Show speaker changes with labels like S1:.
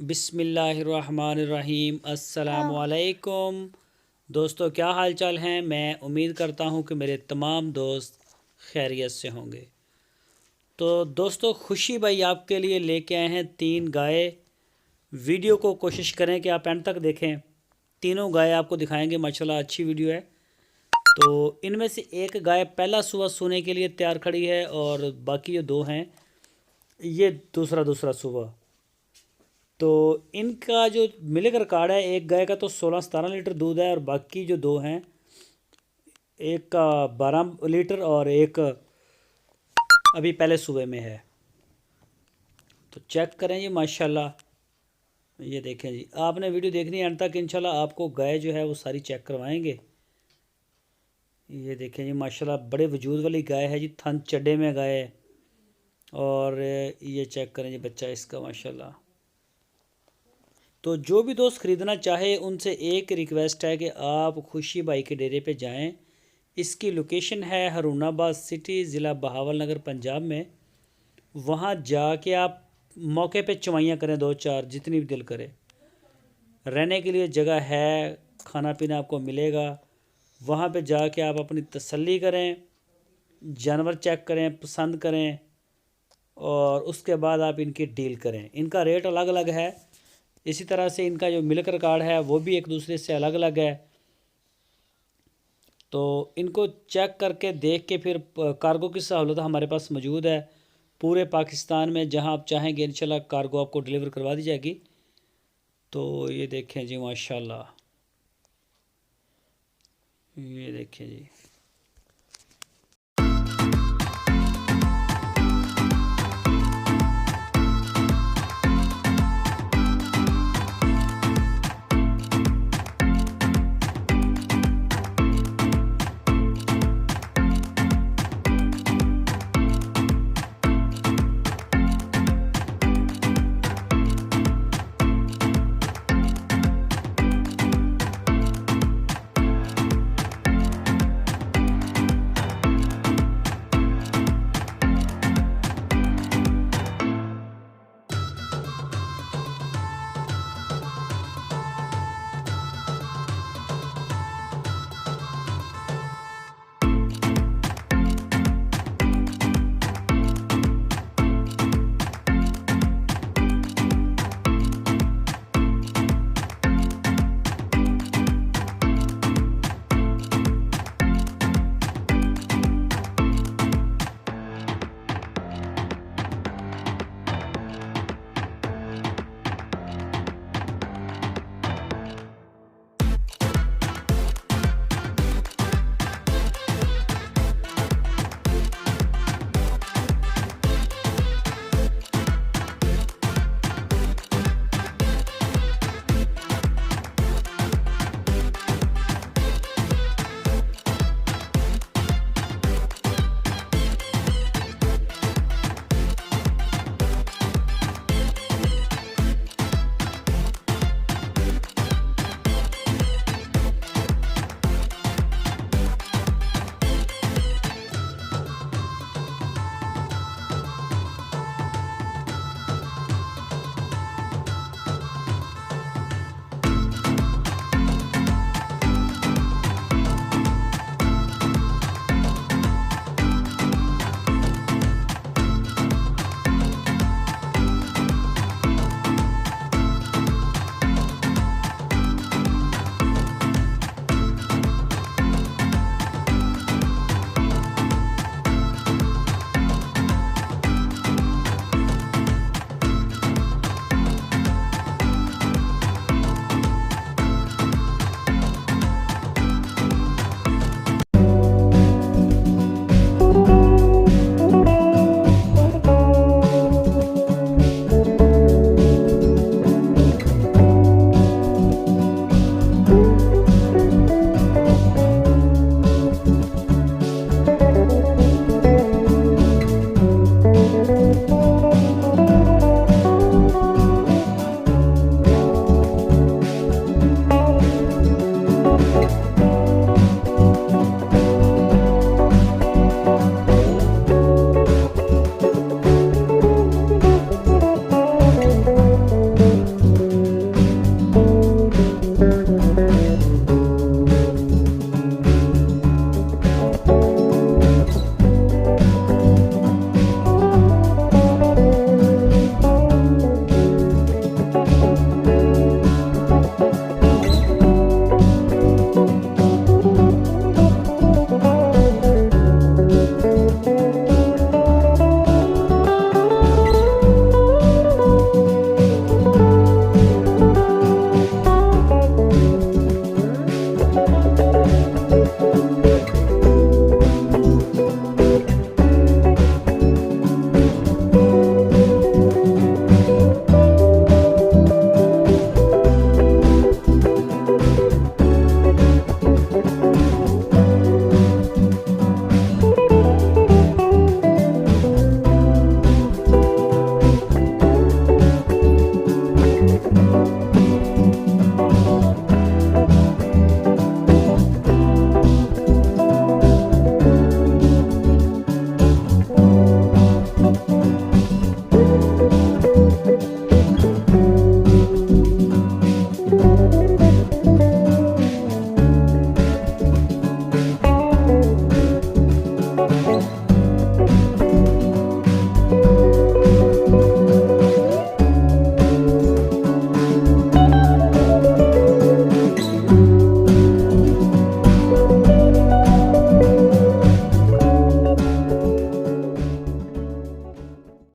S1: बिस्मिल्लाहिर्रहमानिर्रहीम अस्सलामुअलैकुम। दोस्तों, क्या हाल चाल हैं। मैं उम्मीद करता हूं कि मेरे तमाम दोस्त खैरियत से होंगे। तो दोस्तों, खुशी भाई आपके लिए लेके आए हैं 3 गाय। वीडियो को कोशिश करें कि आप एंड तक देखें। तीनों गाय आपको दिखाएंगे, माशाल्लाह अच्छी वीडियो है। तो इनमें से एक गाय पहला सुबह सोने के लिए तैयार खड़ी है और बाकी जो 2 हैं ये दूसरा दूसरा सुबह। तो इनका जो मिल्क रिकॉर्ड है, एक गाय का तो 16-17 लीटर दूध है और बाकी जो 2 हैं, एक का 12 लीटर और एक अभी पहले सुबह में है। तो चेक करें जी, माशाल्लाह। ये देखें जी, आपने वीडियो देखनी है एंड तक, इंशाल्लाह आपको गाय जो है वो सारी चेक करवाएंगे। ये देखें जी, माशाल्लाह बड़े वजूद वाली गाय है जी, थन चड्डे में गाय है। और ये चेक करें जी बच्चा इसका, माशाल्लाह। तो जो भी दोस्त ख़रीदना चाहे उनसे एक रिक्वेस्ट है कि आप खुशी भाई के डेरे पे जाएं। इसकी लोकेशन है हरुणाबाद सिटी, ज़िला बहावलनगर, पंजाब में। वहाँ जाके आप मौके पे चवाइयाँ करें 2-4, जितनी भी दिल करे। रहने के लिए जगह है, खाना पीना आपको मिलेगा। वहाँ पे जाके आप अपनी तसल्ली करें, जानवर चेक करें, पसंद करें और उसके बाद आप इनकी डील करें। इनका रेट अलग अलग है। इसी तरह से इनका जो मिल्क रिकॉर्ड है वो भी एक दूसरे से अलग अलग है। तो इनको चेक करके देख के फिर कार्गो की सहूलत हमारे पास मौजूद है पूरे पाकिस्तान में। जहां आप चाहेंगे इंशाल्लाह कार्गो आपको डिलीवर करवा दी जाएगी। तो ये देखें जी, माशाल्लाह। ये देखें जी।